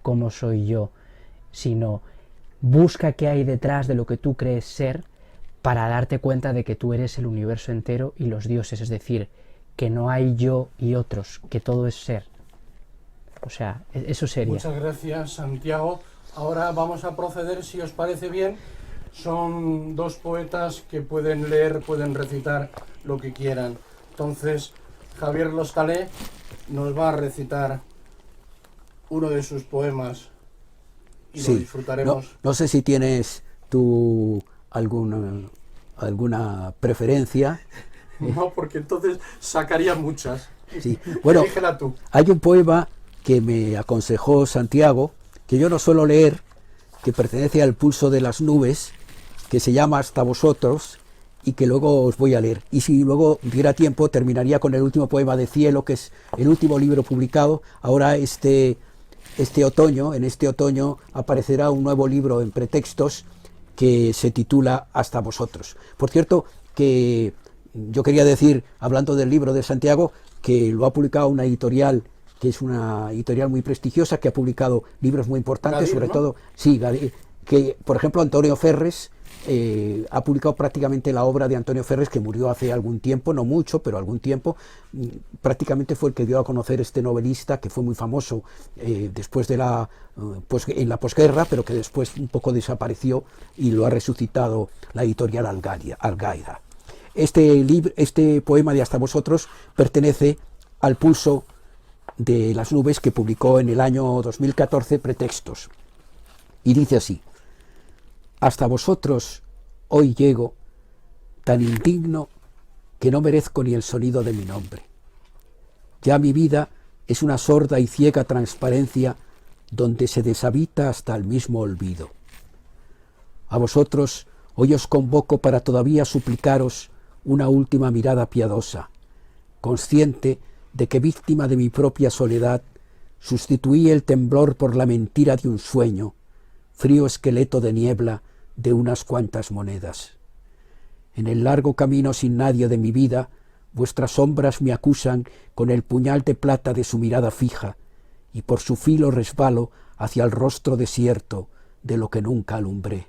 cómo soy yo, sino busca qué hay detrás de lo que tú crees ser para darte cuenta de que tú eres el universo entero y los dioses, es decir, que no hay yo y otros, que todo es ser. O sea, eso sería. Muchas gracias, Santiago. Ahora vamos a proceder, si os parece bien. Son dos poetas que pueden leer, pueden recitar lo que quieran. Entonces, Javier Lostalé nos va a recitar uno de sus poemas y lo disfrutaremos. No sé si tienes tú alguna preferencia. No, porque entonces sacaría muchas. Sí. Bueno, elígela tú. Hay un poema que me aconsejó Santiago, que yo no suelo leer, que pertenece al Pulso de las Nubes, que se llama Hasta vosotros, y que luego os voy a leer. Y si luego diera tiempo, terminaría con el último poema de Cielo, que es el último libro publicado. Ahora en este otoño aparecerá un nuevo libro en Pretextos que se titula Hasta vosotros. Por cierto, que yo quería decir, hablando del libro de Santiago, que lo ha publicado una editorial, que es una editorial muy prestigiosa, que ha publicado libros muy importantes, Gadir, sobre todo, sí, Gadir, que por ejemplo Antonio Ferres ha publicado prácticamente la obra de Antonio Ferres, que murió hace algún tiempo, no mucho, pero algún tiempo. Prácticamente fue el que dio a conocer este novelista, que fue muy famoso después de en la posguerra, pero que después un poco desapareció, y lo ha resucitado la editorial Algaida. Este poema de Hasta vosotros pertenece al Pulso de las Nubes, que publicó en el año 2014 Pretextos, y dice así: hasta vosotros hoy llego, tan indigno que no merezco ni el sonido de mi nombre. Ya mi vida es una sorda y ciega transparencia donde se deshabita hasta el mismo olvido. A vosotros hoy os convoco para todavía suplicaros una última mirada piadosa, consciente de que víctima de mi propia soledad, sustituí el temblor por la mentira de un sueño, frío esqueleto de niebla de unas cuantas monedas. En el largo camino sin nadie de mi vida, vuestras sombras me acusan con el puñal de plata de su mirada fija, y por su filo resbalo hacia el rostro desierto de lo que nunca alumbré.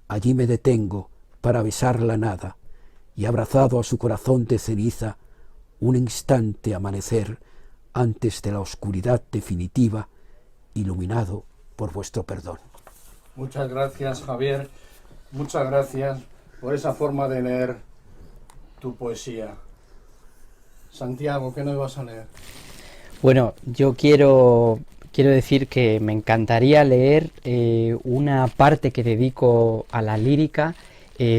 Allí me detengo para besar la nada, y abrazado a su corazón de ceniza, un instante amanecer antes de la oscuridad definitiva, iluminado por vuestro perdón. Muchas gracias, Javier. Muchas gracias por esa forma de leer tu poesía. Santiago, ¿qué nos vas a leer? Bueno, yo quiero decir que me encantaría leer una parte que dedico a la lírica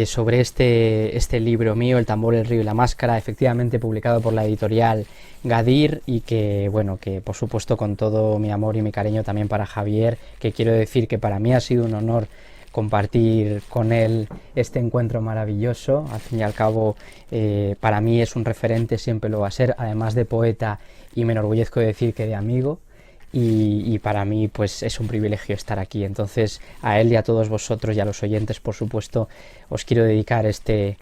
sobre este libro mío, El tambor, el río y la máscara, efectivamente publicado por la editorial Gadir, y que, bueno, que por supuesto con todo mi amor y mi cariño también para Javier, que quiero decir que para mí ha sido un honor compartir con él este encuentro maravilloso. Al fin y al cabo, para mí es un referente, siempre lo va a ser, además de poeta, y me enorgullezco de decir que de amigo. Y para mí pues es un privilegio estar aquí. Entonces a él y a todos vosotros y a los oyentes, por supuesto, os quiero dedicar este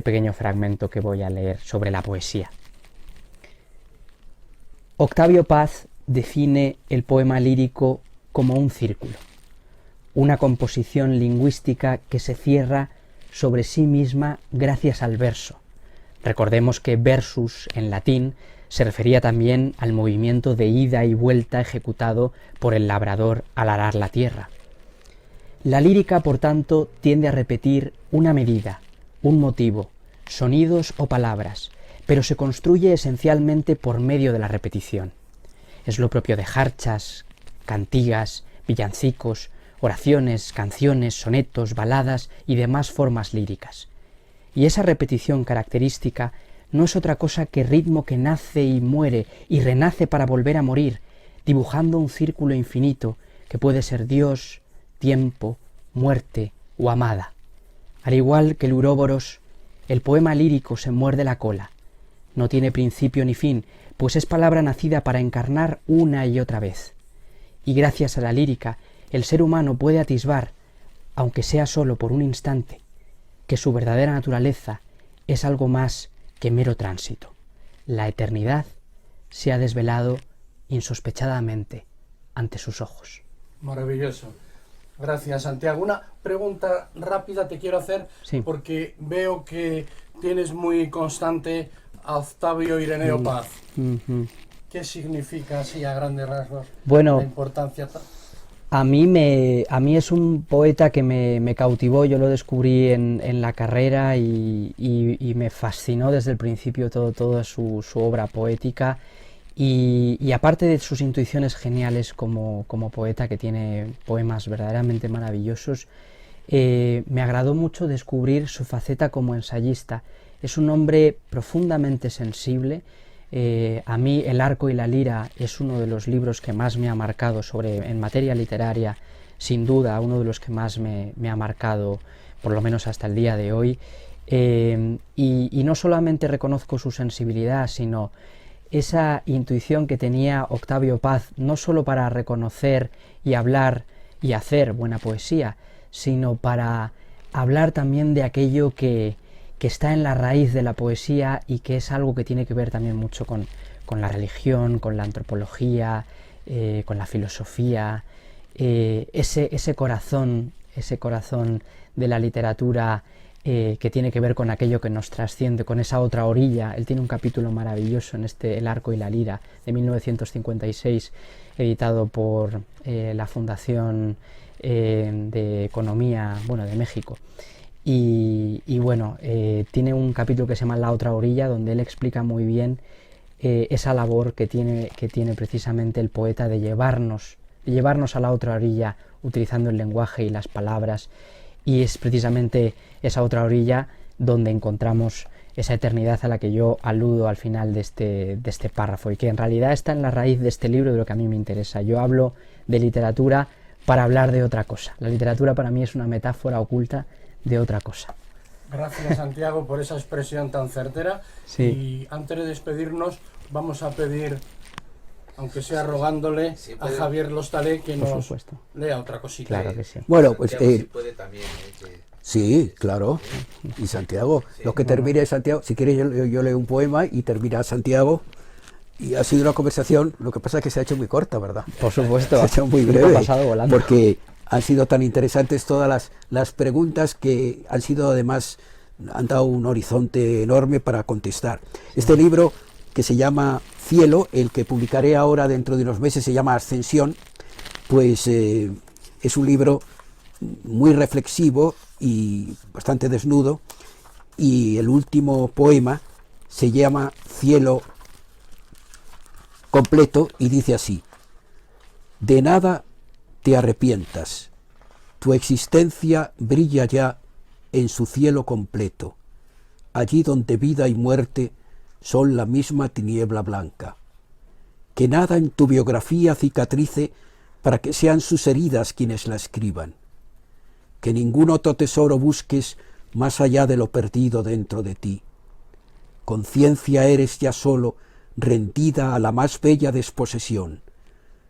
pequeño fragmento que voy a leer sobre la poesía. Octavio Paz define el poema lírico como un círculo, una composición lingüística que se cierra sobre sí misma gracias al verso. Recordemos que versus en latín se refería también al movimiento de ida y vuelta ejecutado por el labrador al arar la tierra. La lírica, por tanto, tiende a repetir una medida, un motivo, sonidos o palabras, pero se construye esencialmente por medio de la repetición. Es lo propio de jarchas, cantigas, villancicos, oraciones, canciones, sonetos, baladas y demás formas líricas. Y esa repetición característica no es otra cosa que ritmo que nace y muere y renace para volver a morir, dibujando un círculo infinito que puede ser Dios, tiempo, muerte o amada. Al igual que el Uróboros, el poema lírico se muerde la cola. No tiene principio ni fin, pues es palabra nacida para encarnar una y otra vez. Y gracias a la lírica, el ser humano puede atisbar, aunque sea solo por un instante, que su verdadera naturaleza es algo más que mero tránsito. La eternidad se ha desvelado insospechadamente ante sus ojos. Maravilloso. Gracias, Santiago. Una pregunta rápida te quiero hacer, Sí. porque veo que tienes muy constante a Octavio Ireneo Paz. ¿Qué significa, así a grandes rasgos, Bueno, la importancia? a mí es un poeta que me cautivó. Yo lo descubrí en la carrera y me fascinó desde el principio toda su obra poética, y aparte de sus intuiciones geniales como poeta, que tiene poemas verdaderamente maravillosos, me agradó mucho descubrir su faceta como ensayista. Es un hombre profundamente sensible. A mí El arco y la lira es uno de los libros que más me ha marcado en materia literaria, sin duda uno de los que más me ha marcado, por lo menos hasta el día de hoy, y no solamente reconozco su sensibilidad, sino esa intuición que tenía Octavio Paz, no solo para reconocer y hablar y hacer buena poesía, sino para hablar también de aquello que está en la raíz de la poesía y que es algo que tiene que ver también mucho con la religión, con la antropología, con la filosofía, ese corazón de la literatura que tiene que ver con aquello que nos trasciende, con esa otra orilla. Él tiene un capítulo maravilloso en El arco y la lira, de 1956, editado por la Fundación de Economía, de México. Y bueno, tiene un capítulo que se llama La otra orilla, donde él explica muy bien esa labor que tiene precisamente el poeta de llevarnos a la otra orilla utilizando el lenguaje y las palabras, y es precisamente esa otra orilla donde encontramos esa eternidad a la que yo aludo al final de este párrafo, y que en realidad está en la raíz de este libro, de lo que a mí me interesa. Yo hablo de literatura para hablar de otra cosa. La literatura para mí es una metáfora oculta de otra cosa. Gracias, Santiago, por esa expresión tan certera. Sí. Y antes de despedirnos, vamos a pedir, aunque sea rogándole, Sí, a puede. Javier Lostalé que Por nos supuesto. lea otra cosita. Claro que sí. Bueno, pues Santiago, si puede también, sí, claro. Y Santiago, lo que termine Santiago, si quieres yo leo un poema y termina Santiago. Y ha sido una conversación, lo que pasa es que se ha hecho muy corta, ¿verdad? Por supuesto. Se ha hecho muy Me breve, ha pasado volando. porque han sido tan interesantes todas las preguntas que han sido además, han dado un horizonte enorme para contestar. Este libro que se llama Cielo, el que publicaré ahora dentro de unos meses, se llama Ascensión, pues es un libro muy reflexivo y bastante desnudo, y el último poema se llama Cielo completo y dice así: de nada te arrepientas, tu existencia brilla ya en su cielo completo, allí donde vida y muerte son la misma tiniebla blanca. Que nada en tu biografía cicatrice para que sean sus heridas quienes la escriban. Que ningún otro tesoro busques más allá de lo perdido dentro de ti. Conciencia eres ya solo, rendida a la más bella desposesión,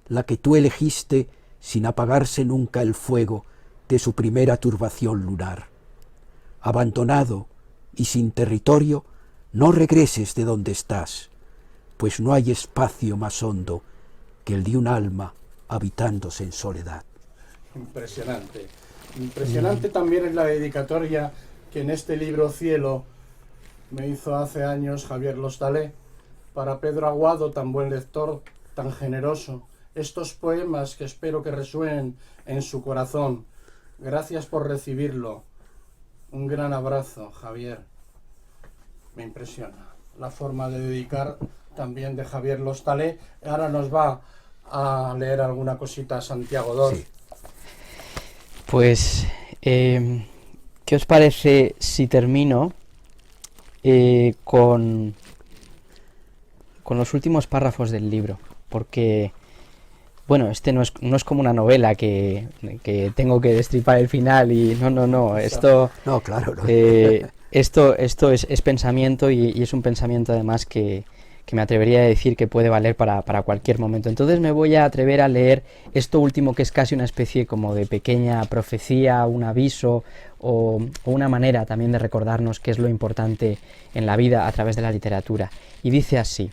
la que tú elegiste sin apagarse nunca el fuego de su primera turbación lunar. Abandonado y sin territorio, no regreses de donde estás, pues no hay espacio más hondo que el de un alma habitándose en soledad. Impresionante. Impresionante también es la dedicatoria que en este libro Cielo me hizo hace años Javier Lostalé para Pedro Aguado, tan buen lector, tan generoso. Estos poemas que espero que resuenen en su corazón. Gracias por recibirlo. Un gran abrazo, Javier. Me impresiona la forma de dedicar también de Javier Lostalé. Ahora nos va a leer alguna cosita Santiago Dor. Sí. Pues, ¿qué os parece si termino con los últimos párrafos del libro? Porque, bueno, este no es como una novela que tengo que destripar el final y no, esto... No, claro, no. Esto es pensamiento y es un pensamiento además que me atrevería a decir que puede valer para cualquier momento. Entonces me voy a atrever a leer esto último, que es casi una especie como de pequeña profecía, un aviso o una manera también de recordarnos qué es lo importante en la vida a través de la literatura. Y dice así: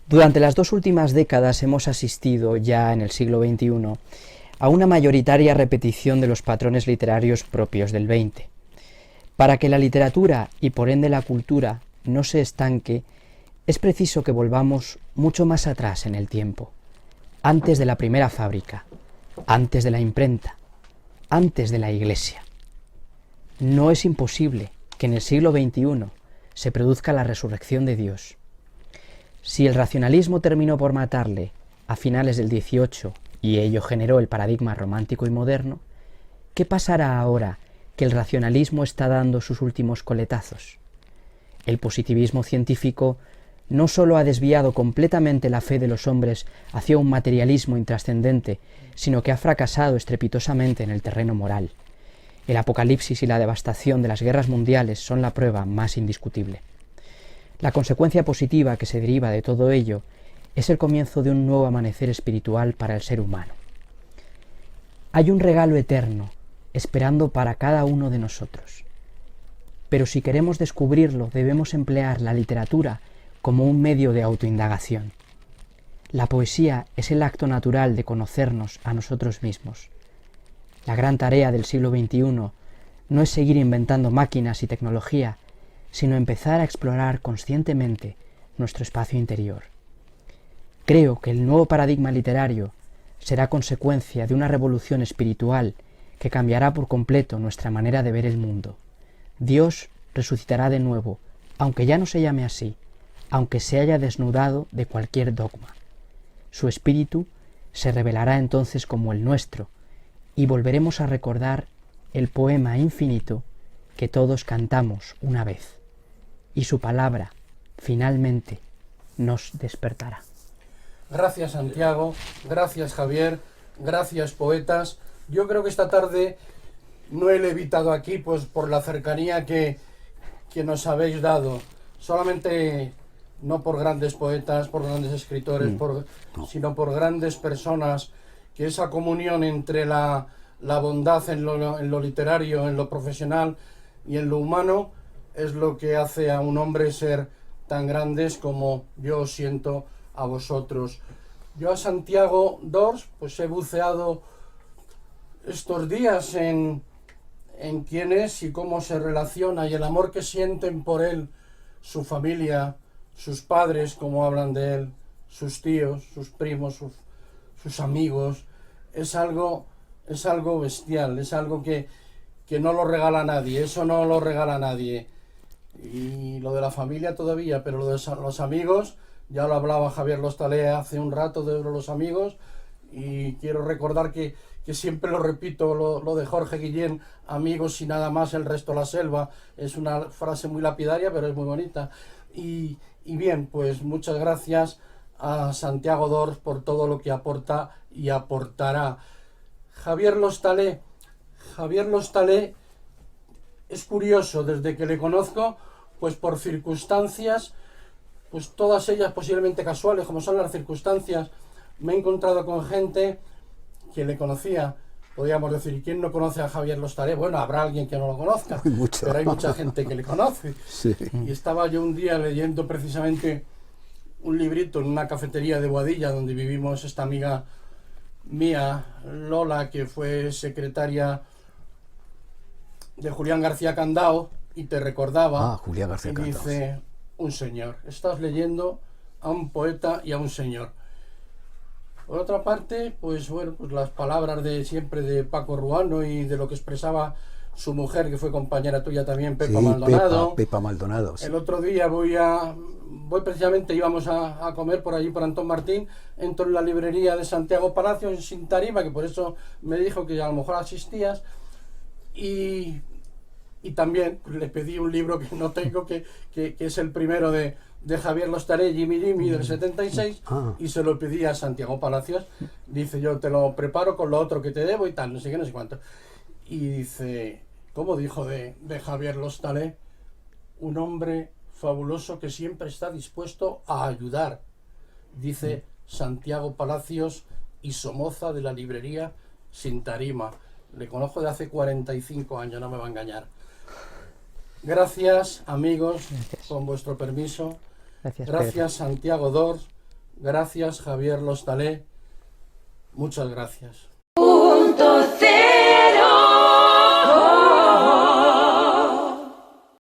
durante las 2 últimas décadas hemos asistido, ya en el siglo XXI, a una mayoritaria repetición de los patrones literarios propios del XX. Para que la literatura y por ende la cultura no se estanque, es preciso que volvamos mucho más atrás en el tiempo, antes de la primera fábrica, antes de la imprenta, antes de la iglesia. No es imposible que en el siglo XXI se produzca la resurrección de Dios. Si el racionalismo terminó por matarle a finales del XVIII y ello generó el paradigma romántico y moderno, ¿qué pasará ahora que el racionalismo está dando sus últimos coletazos? El positivismo científico no solo ha desviado completamente la fe de los hombres hacia un materialismo intrascendente, sino que ha fracasado estrepitosamente en el terreno moral. El apocalipsis y la devastación de las guerras mundiales son la prueba más indiscutible. La consecuencia positiva que se deriva de todo ello es el comienzo de un nuevo amanecer espiritual para el ser humano. Hay un regalo eterno esperando para cada uno de nosotros. Pero si queremos descubrirlo, debemos emplear la literatura como un medio de autoindagación. La poesía es el acto natural de conocernos a nosotros mismos. La gran tarea del siglo XXI no es seguir inventando máquinas y tecnología, sino empezar a explorar conscientemente nuestro espacio interior. Creo que el nuevo paradigma literario será consecuencia de una revolución espiritual que cambiará por completo nuestra manera de ver el mundo. Dios resucitará de nuevo, aunque ya no se llame así, aunque se haya desnudado de cualquier dogma. Su espíritu se revelará entonces como el nuestro, y volveremos a recordar el poema infinito que todos cantamos una vez, y su palabra, finalmente, nos despertará. Gracias, Santiago, gracias, Javier, gracias, poetas. Yo creo que esta tarde no he levitado aquí pues por la cercanía que nos habéis dado. Solamente no por grandes poetas, por grandes escritores, sino por grandes personas, que esa comunión entre la bondad en lo literario, en lo profesional y en lo humano, es lo que hace a un hombre ser tan grandes como yo os siento a vosotros. Yo a Santiago Dors pues he buceado estos días en quién es y cómo se relaciona y el amor que sienten por él su familia, sus padres, cómo hablan de él, sus tíos, sus primos, sus amigos. Es algo bestial, es algo que no lo regala nadie, eso no lo regala nadie. Y lo de la familia todavía, pero lo de los amigos, ya lo hablaba Javier Lostalé hace un rato de los amigos, y quiero recordar que siempre lo repito, lo de Jorge Guillén, amigos y nada más, el resto la selva, es una frase muy lapidaria, pero es muy bonita. Y bien, pues muchas gracias a Santiago Dors por todo lo que aporta y aportará. Javier Lostalé es curioso, desde que le conozco, pues por circunstancias, pues todas ellas posiblemente casuales, como son las circunstancias, me he encontrado con gente que le conocía. Podríamos decir, ¿y quién no conoce a Javier Lostalé? Bueno, habrá alguien que no lo conozca, pero hay mucha gente que le conoce. Sí. Y estaba yo un día leyendo precisamente un librito en una cafetería de Boadilla, donde vivimos esta amiga mía, Lola, que fue secretaria de Julián García Candao, y te recordaba, Julián García y Candao. dice, un señor, estás leyendo a un poeta y a un señor. Por otra parte, pues bueno, pues las palabras de siempre de Paco Ruano y de lo que expresaba su mujer, que fue compañera tuya también, Pepa Maldonado. Pepa Maldonado. Sí. El otro día voy precisamente, íbamos a comer por allí por Antón Martín, entro en la librería de Santiago Palacios sin tarima, que por eso me dijo que a lo mejor asistías, y también le pedí un libro que no tengo, que es el primero de Javier Lostalé, Jimmy del 76, y se lo pedí a Santiago Palacios. Dice, yo te lo preparo con lo otro que te debo y tal, no sé qué, no sé cuánto. Y dice, ¿cómo dijo de Javier Lostalé? Un hombre fabuloso que siempre está dispuesto a ayudar. Dice Santiago Palacios y Somoza, de la librería Sin Tarima. Le conozco de hace 45 años, no me va a engañar. Gracias, amigos, con vuestro permiso. Gracias, Santiago Dors. Gracias, Javier Lostalé. Muchas gracias.